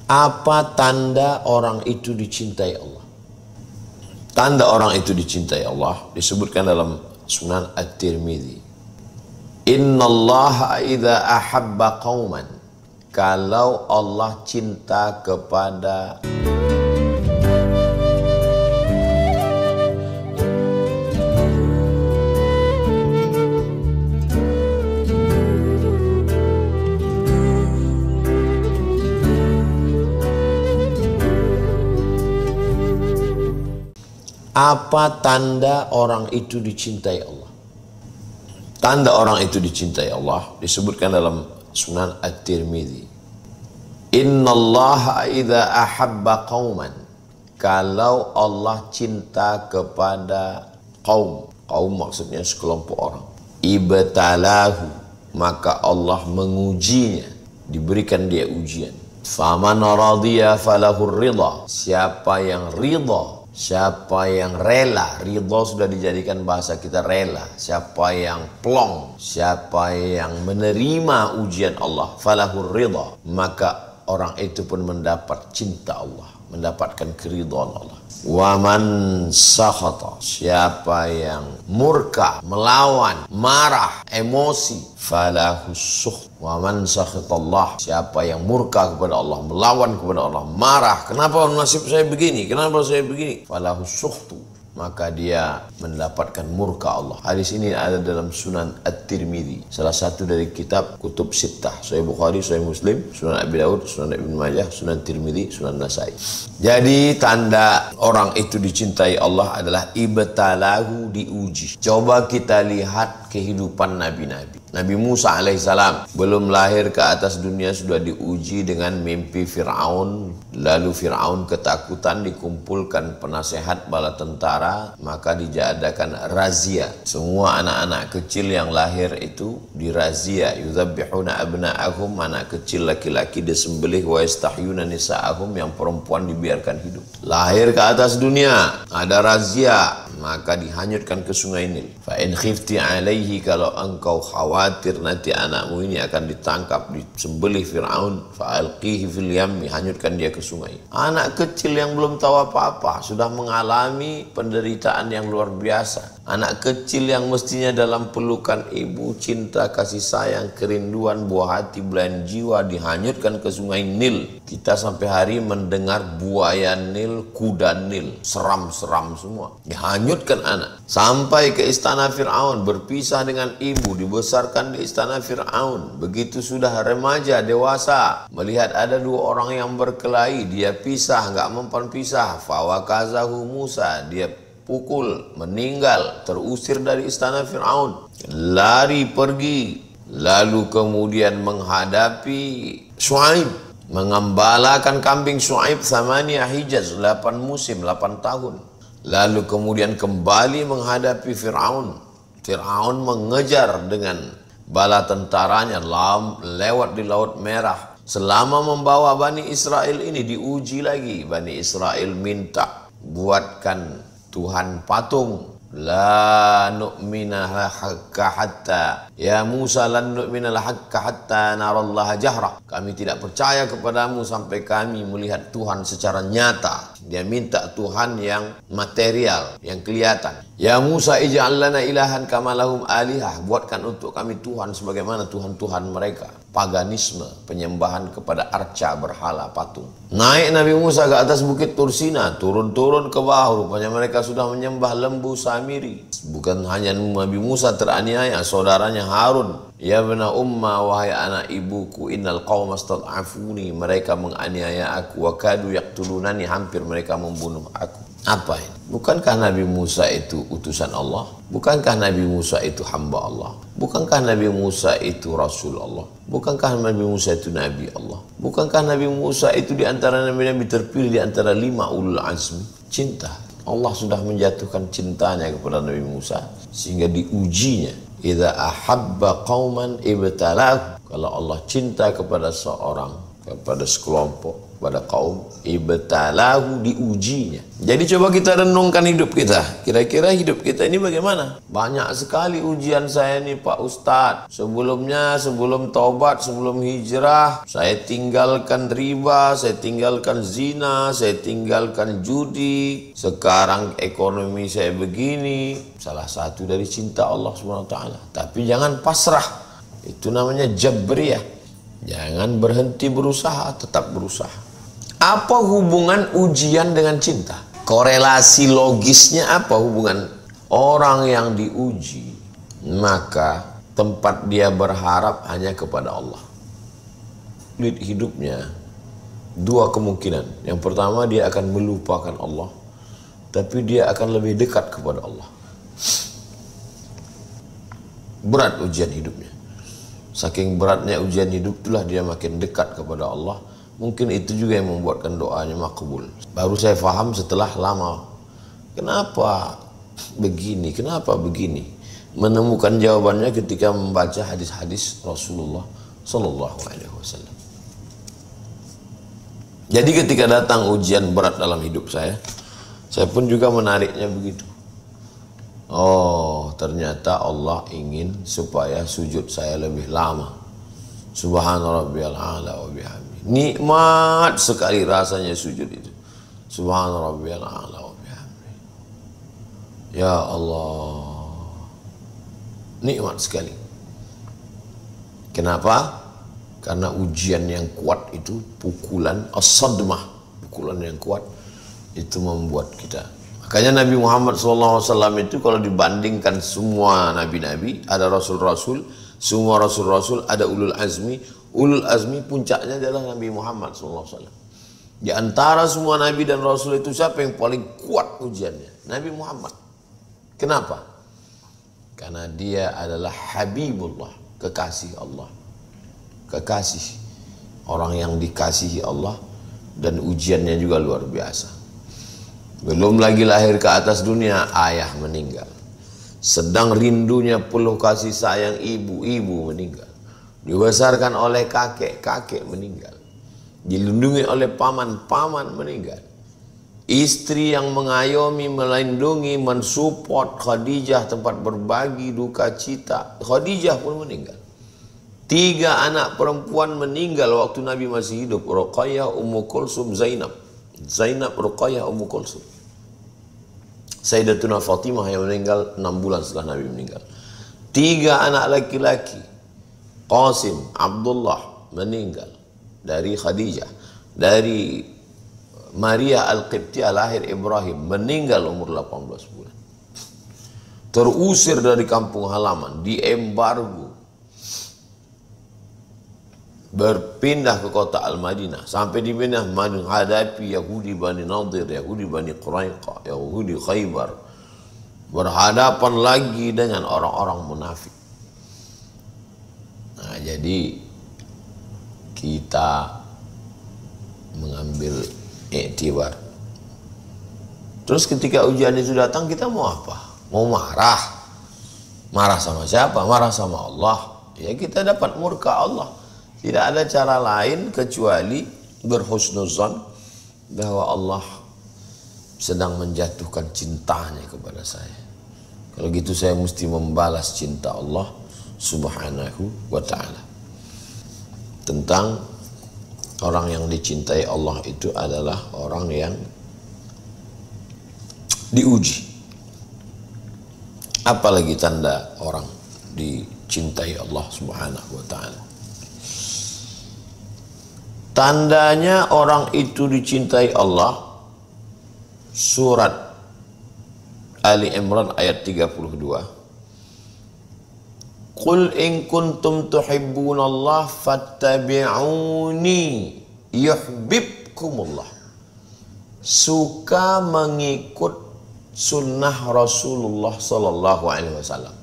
Apa tanda orang itu dicintai Allah? Tanda orang itu dicintai Allah disebutkan dalam Sunan At-Tirmidzi. Innallaha idza ahabba qauman, kalau Allah cinta kepada apa tanda orang itu dicintai Allah? Tanda orang itu dicintai Allah disebutkan dalam Sunan At-Tirmidzi. Innallaha idza ahabba qauman, kalau Allah cinta kepada kaum maksudnya sekelompok orang, ibtalahu, maka Allah mengujinya, diberikan dia ujian. Faman radiya falahur ridha, siapa yang ridha, siapa yang rela, ridha sudah dijadikan bahasa kita rela. Siapa yang plong, siapa yang menerima ujian Allah, falahur ridha, maka orang itu pun mendapat cinta Allah, mendapatkan keridhaan Allah. Waman sakhata, siapa yang murka, melawan, marah, emosi, falahu sukht. Waman sakhatallah, siapa yang murka kepada Allah, melawan kepada Allah, marah, kenapa nasib saya begini, kenapa saya begini, falahu sukhtu, maka dia mendapatkan murka Allah. Hadis ini ada dalam Sunan At-Tirmidzi, salah satu dari kitab kutub sittah, Sahih Bukhari, Sahih Muslim, Sunan Abi Daud, Sunan Ibnu Majah, Sunan Tirmidzi, Sunan Nasai. Jadi tanda orang itu dicintai Allah adalah ibtalahu, diuji. Coba kita lihat kehidupan nabi-nabi. Nabi Musa alaihissalam belum lahir ke atas dunia sudah diuji dengan mimpi Fir'aun. Lalu Fir'aun ketakutan, dikumpulkan penasehat bala tentara, maka dijadakan razia. Semua anak-anak kecil yang lahir itu dirazia. Yudzabbihuna abna'ahum, anak kecil laki-laki disembelih, wa yastahyuna nisa'ahum, yang perempuan dibiarkan hidup. Lahir ke atas dunia ada razia, maka dihanyutkan ke sungai Nil. Fa in khifti alaihi, kalau engkau khawatir nanti anakmu ini akan ditangkap, disembelih Fir'aun, fa alqihi fil yammi, hanyutkan dia ke sungai. Anak kecil yang belum tahu apa-apa sudah mengalami penderitaan yang luar biasa. Anak kecil yang mestinya dalam pelukan ibu, cinta, kasih sayang, kerinduan, buah hati, belayan jiwa, dihanyutkan ke sungai Nil. Kita sampai hari mendengar buaya Nil, kuda Nil, seram-seram semua. Dihanyutkan anak. Sampai ke istana Fir'aun, berpisah dengan ibu, dibesarkan di istana Fir'aun. Begitu sudah remaja, dewasa, melihat ada dua orang yang berkelahi, dia pisah, nggak mempan pisah. Fawakazahu Musa, dia pukul, meninggal, terusir dari istana Fir'aun, lari pergi, lalu kemudian menghadapi Syuaib, mengembalakan kambing Syuaib 8 hijaz, 8 musim, 8 tahun. Lalu kemudian kembali menghadapi Fir'aun. Fir'aun mengejar dengan bala tentaranya lewat di Laut Merah. Selama membawa Bani Israel ini diuji lagi. Bani Israel minta, buatkan Tuhan patung. La nu'mina lahakka hatta, ya Musa, lan nu'mina lahakka hatta narallaha jahra. Kami tidak percaya kepadamu sampai kami melihat Tuhan secara nyata. Dia minta Tuhan yang material, yang kelihatan. Ya Musa, ij'al lana ilahan kama lahum alihah, buatkan untuk kami Tuhan sebagaimana Tuhan-Tuhan mereka. Paganisme, penyembahan kepada arca, berhala, patung. Naik Nabi Musa ke atas bukit Tursina, turun-turun ke bawah, rupanya mereka sudah menyembah lembu Samiri. Bukan hanya Nabi Musa teraniaya, saudaranya Harun. Ya bena umma, wahai anak ibuku, innal qauma stad'afuni, mereka menganiaya aku, wa kadu yaqtulunani, hampir mereka membunuh aku. Apa ini? Bukankah Nabi Musa itu utusan Allah? Bukankah Nabi Musa itu hamba Allah? Bukankah Nabi Musa itu Rasul Allah? Bukankah Nabi Musa itu Nabi Allah? Bukankah Nabi Musa itu di antara Nabi-Nabi terpilih di antara 5 ulul azmi? Cinta. Allah sudah menjatuhkan cintanya kepada Nabi Musa sehingga diujinya. Idza ahabba qauman ibtalahu, kalau Allah cinta kepada seorang kepada sekelompok, pada kaum, ibtalahu, diujinya. Jadi coba kita renungkan hidup kita. Kira-kira hidup kita ini bagaimana? Banyak sekali ujian saya nih Pak Ustadz. Sebelumnya, sebelum taubat, sebelum hijrah, saya tinggalkan riba, saya tinggalkan zina, saya tinggalkan judi. Sekarang ekonomi saya begini. Salah satu dari cinta Allah SWT. Tapi jangan pasrah. Itu namanya jabriyah. Jangan berhenti berusaha, tetap berusaha. Apa hubungan ujian dengan cinta? Korelasi logisnya apa hubungan? Orang yang diuji, maka tempat dia berharap hanya kepada Allah. Lihat hidupnya, dua kemungkinan. Yang pertama, dia akan melupakan Allah, tapi dia akan lebih dekat kepada Allah. Berat ujian hidupnya. Saking beratnya ujian hidup, itulah dia makin dekat kepada Allah. Mungkin itu juga yang membuatkan doanya makbul. Baru saya faham setelah lama. Kenapa begini? Kenapa begini? Menemukan jawabannya ketika membaca hadis-hadis Rasulullah Sallallahu Alaihi Wasallam. Jadi ketika datang ujian berat dalam hidup saya pun juga menariknya begitu. Oh, ternyata Allah ingin supaya sujud saya lebih lama. Subhana rabbiyal a'la wa bihamdi. Nikmat sekali rasanya sujud itu. Subhana rabbiyal a'la wa bihamdi. Ya Allah. Nikmat sekali. Kenapa? Karena ujian yang kuat itu, pukulan as-sadmah, pukulan yang kuat itu membuat kita. Makanya Nabi Muhammad SAW itu kalau dibandingkan semua nabi-nabi, ada rasul-rasul, semua rasul-rasul, ada ulul azmi. Ulul azmi puncaknya adalah Nabi Muhammad SAW. Di antara semua nabi dan rasul itu siapa yang paling kuat ujiannya? Nabi Muhammad. Kenapa? Karena dia adalah Habibullah, kekasih Allah. Kekasih. Orang yang dikasihi Allah, dan ujiannya juga luar biasa. Belum lagi lahir ke atas dunia, ayah meninggal. Sedang rindunya peluh kasih sayang ibu, ibu meninggal. Dibesarkan oleh kakek, kakek meninggal. Dilindungi oleh paman, paman meninggal. Istri yang mengayomi, melindungi, mensupport Khadijah, tempat berbagi duka cita, Khadijah pun meninggal. 3 anak perempuan meninggal waktu Nabi masih hidup. Ruqayyah, Ummu Kulsum, Zainab. Zainab, Ruqayyah, Ummu Kulsum. Sayyidatuna Fatimah yang meninggal 6 bulan setelah Nabi meninggal. 3 anak laki-laki, Qasim, Abdullah meninggal dari Khadijah. Dari Maria Al-Qibtiyah lahir Ibrahim, meninggal umur 18 bulan. Terusir dari kampung halaman, diembargo, berpindah ke kota Al-Madinah. Sampai di Madinah menghadapi Yahudi Bani Nadir, Yahudi Bani Quraiqah, Yahudi Khaybar. Berhadapan lagi dengan orang-orang munafik. Nah, jadi kita mengambil iktibar. Terus ketika ujian itu datang, kita mau apa? Mau marah? Marah sama siapa? Marah sama Allah. Ya, kita dapat murka Allah. Tidak ada cara lain kecuali berhusnuzan bahwa Allah sedang menjatuhkan cintanya kepada saya. Kalau gitu saya mesti membalas cinta Allah Subhanahu wa ta'ala. Tentang orang yang dicintai Allah itu adalah orang yang diuji. Apalagi tanda orang dicintai Allah Subhanahu wa ta'ala. Tandanya orang itu dicintai Allah, surat Ali Imran ayat 32. Qul in kuntum tuhibbunallah fattabi'uni yuhibbukumullah. Suka mengikut sunnah Rasulullah Sallallahu Alaihi Wasallam.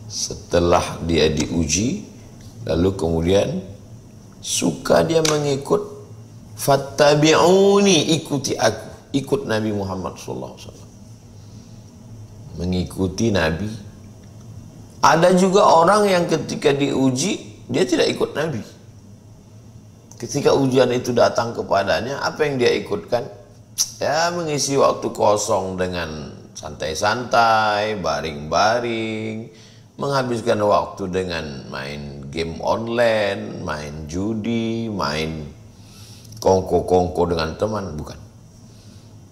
Setelah dia diuji, lalu kemudian suka dia mengikut, fattabi'uni, ikuti aku, ikut Nabi Muhammad SAW, mengikuti Nabi. Ada juga orang yang ketika diuji dia tidak ikut Nabi. Ketika ujian itu datang kepadanya, apa yang dia ikutkan? Ya, mengisi waktu kosong dengan santai-santai, baring-baring, menghabiskan waktu dengan main game online, main judi, main kongko-kongko dengan teman. Bukan.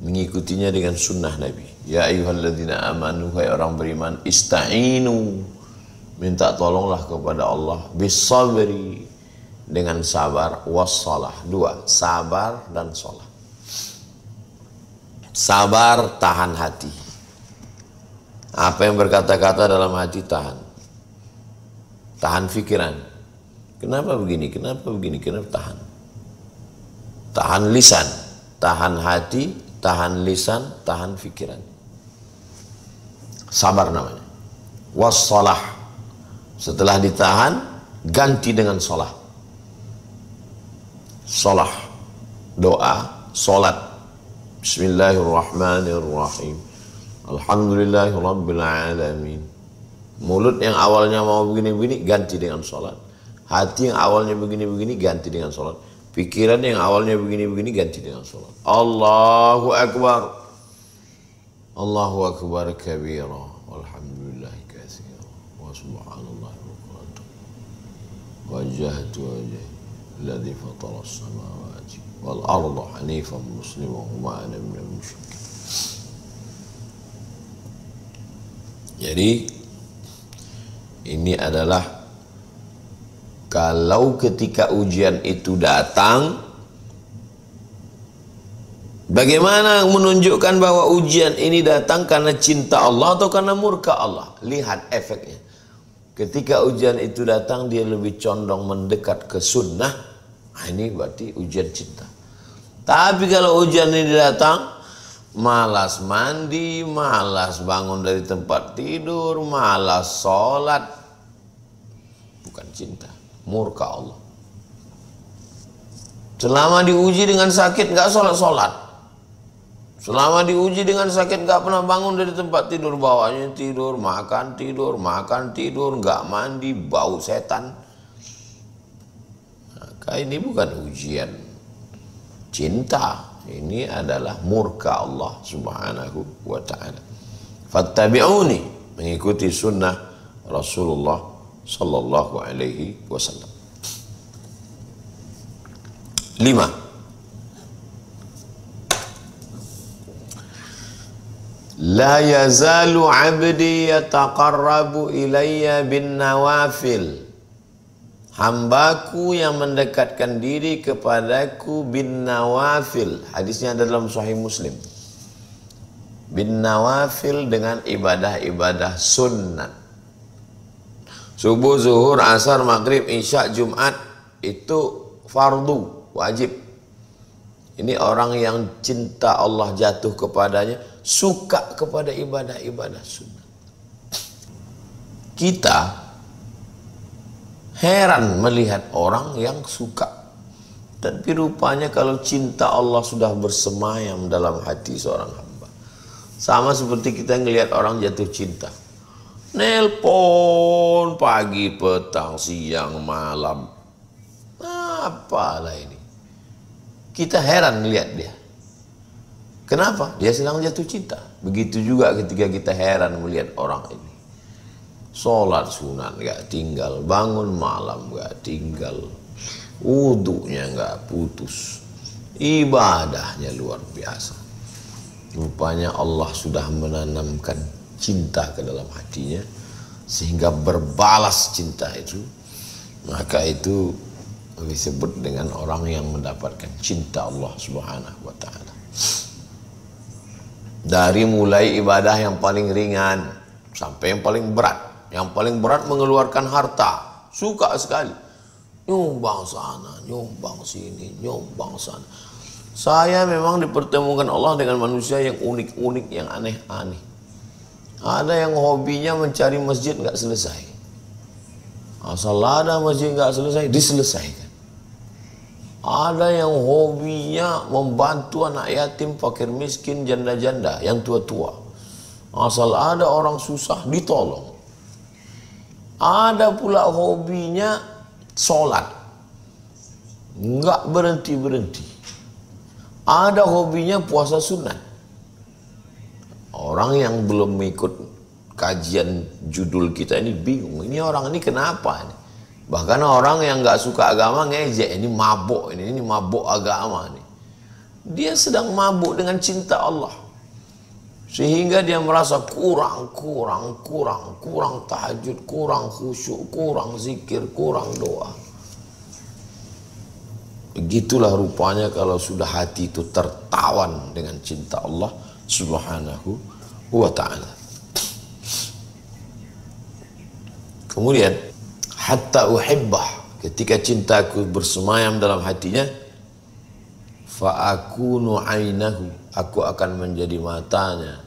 Mengikutinya dengan sunnah Nabi. Ya ayyuhalladzina amanu, hai orang beriman, ista'inu, minta tolonglah kepada Allah, bisabri, dengan sabar, wassalah. Dua, sabar dan sholat. Sabar, tahan hati. Apa yang berkata-kata dalam hati tahan. Tahan pikiran. Kenapa begini? Kenapa begini? Kenapa tahan? Tahan lisan, tahan hati, tahan lisan, tahan pikiran. Sabar namanya. Wassalah. Setelah ditahan, ganti dengan sholat. Sholat, doa, sholat. Bismillahirrahmanirrahim. Alhamdulillahirabbil alamin. Mulut yang awalnya mau begini-begini ganti dengan sholat. Hati yang awalnya begini-begini ganti dengan sholat. Pikiran yang awalnya begini-begini ganti dengan sholat. Allahu Akbar. Allahu Akbar kabira. Walhamdulillahi katsira. Wa subhanallahi bukratan. Wajjahtu wajhi alladzi fatara as-samawati wal arda hanifan musliman wa ma ana minal musyrikin. Jadi ini adalah kalau ketika ujian itu datang, bagaimana menunjukkan bahwa ujian ini datang karena cinta Allah atau karena murka Allah? Lihat efeknya. Ketika ujian itu datang, dia lebih condong mendekat ke sunnah. Nah, ini berarti ujian cinta. Tapi kalau ujian ini datang, malas mandi, malas bangun dari tempat tidur, malas sholat, bukan cinta, murka Allah. Selama diuji dengan sakit nggak sholat-sholat. Selama diuji dengan sakit nggak pernah bangun dari tempat tidur, bawahnya tidur, makan tidur, nggak mandi, bau setan. Maka ini bukan ujian cinta, ini adalah murka Allah subhanahu wa ta'ala. Fattabi'uni, mengikuti sunnah Rasulullah sallallahu alaihi wasallam. 5. La yazalu abdi yataqarrabu ilayya bin nawafil. Hambaku yang mendekatkan diri kepadaku bin nawafil. Hadisnya ada dalam Sahih Muslim. Bin nawafil dengan ibadah-ibadah sunnat. Subuh, zuhur, asar, maghrib, isya, Jumat itu fardu, wajib. Ini orang yang cinta Allah jatuh kepadanya, suka kepada ibadah-ibadah sunnah. Kita heran melihat orang yang suka. Tapi rupanya kalau cinta Allah sudah bersemayam dalam hati seorang hamba. Sama seperti kita ngelihat orang jatuh cinta. Nelpon pagi, petang, siang, malam. Apalah ini. Kita heran melihat dia. Kenapa? Dia sedang jatuh cinta. Begitu juga ketika kita heran melihat orang ini. Sholat sunat gak tinggal, bangun malam gak tinggal, wudunya gak putus, ibadahnya luar biasa. Rupanya Allah sudah menanamkan cinta ke dalam hatinya, sehingga berbalas cinta itu. Maka itu disebut dengan orang yang mendapatkan cinta Allah subhanahu wa ta'ala. Dari mulai ibadah yang paling ringan sampai yang paling berat. Yang paling berat mengeluarkan harta, suka sekali. Nyumbang sana, nyumbang sini, nyumbang sana. Saya memang dipertemukan Allah dengan manusia yang unik-unik, yang aneh-aneh. Ada yang hobinya mencari masjid nggak selesai. Asal ada masjid nggak selesai, diselesaikan. Ada yang hobinya membantu anak yatim, fakir miskin, janda-janda, yang tua-tua. Asal ada orang susah, ditolong. Ada pula hobinya sholat, nggak berhenti-berhenti. Ada hobinya puasa sunat. Orang yang belum ikut kajian judul kita ini bingung, ini orang ini kenapa ini? Bahkan orang yang nggak suka agama ngejek, ini mabuk, ini mabuk agama nih. Dia sedang mabuk dengan cinta Allah. Sehingga dia merasa kurang tahajud, kurang khusyuk, kurang zikir, kurang doa. Begitulah rupanya kalau sudah hati itu tertawan dengan cinta Allah Subhanahu wa ta'ala. Kemudian hatta uhibbah, ketika cintaku bersemayam dalam hatinya, fa akunu ainahu, aku akan menjadi matanya.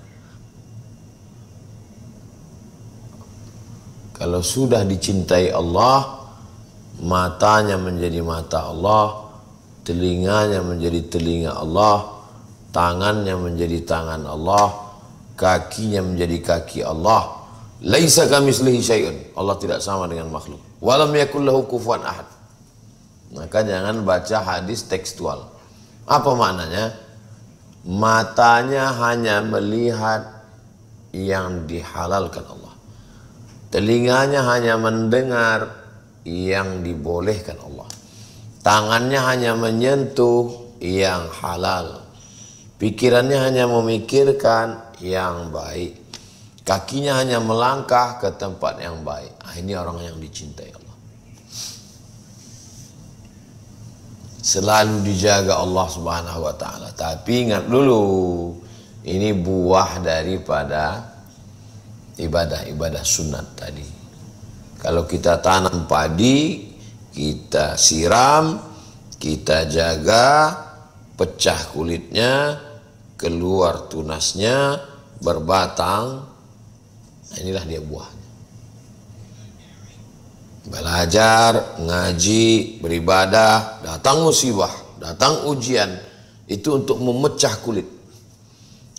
Kalau sudah dicintai Allah, matanya menjadi mata Allah, telinganya menjadi telinga Allah, tangannya menjadi tangan Allah, kakinya menjadi kaki Allah. Laisa kamitslihi syai'un, Allah tidak sama dengan makhluk. Walam yakul lahu kufuwan ahad. Maka jangan baca hadis tekstual. Apa maknanya? Matanya hanya melihat yang dihalalkan Allah. Telinganya hanya mendengar yang dibolehkan Allah. Tangannya hanya menyentuh yang halal. Pikirannya hanya memikirkan yang baik. Kakinya hanya melangkah ke tempat yang baik. Ini orang yang dicintai Allah. Selalu dijaga Allah Subhanahu wa ta'ala. Tapi ingat dulu, ini buah daripada ibadah sunat tadi. Kalau kita tanam padi, kita siram, kita jaga, pecah kulitnya, keluar tunasnya, berbatang, inilah dia buahnya. Belajar, ngaji, beribadah, datang musibah, datang ujian, itu untuk memecah kulit.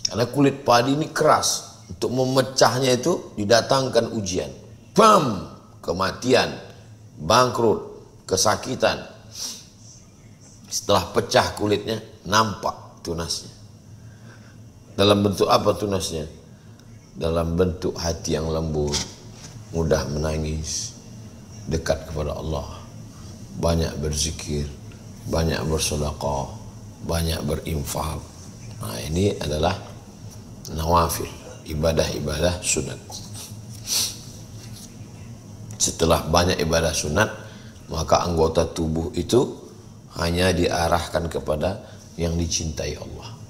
Karena kulit padi ini keras, untuk memecahnya itu didatangkan ujian. Bam! Kematian, bangkrut, kesakitan. Setelah pecah kulitnya, nampak tunasnya. Dalam bentuk apa tunasnya? Dalam bentuk hati yang lembut, mudah menangis, dekat kepada Allah, banyak berzikir, banyak bersedekah, banyak berinfak. Nah, ini adalah nawafil, ibadah-ibadah sunat. Setelah banyak ibadah sunat, maka anggota tubuh itu hanya diarahkan kepada yang dicintai Allah.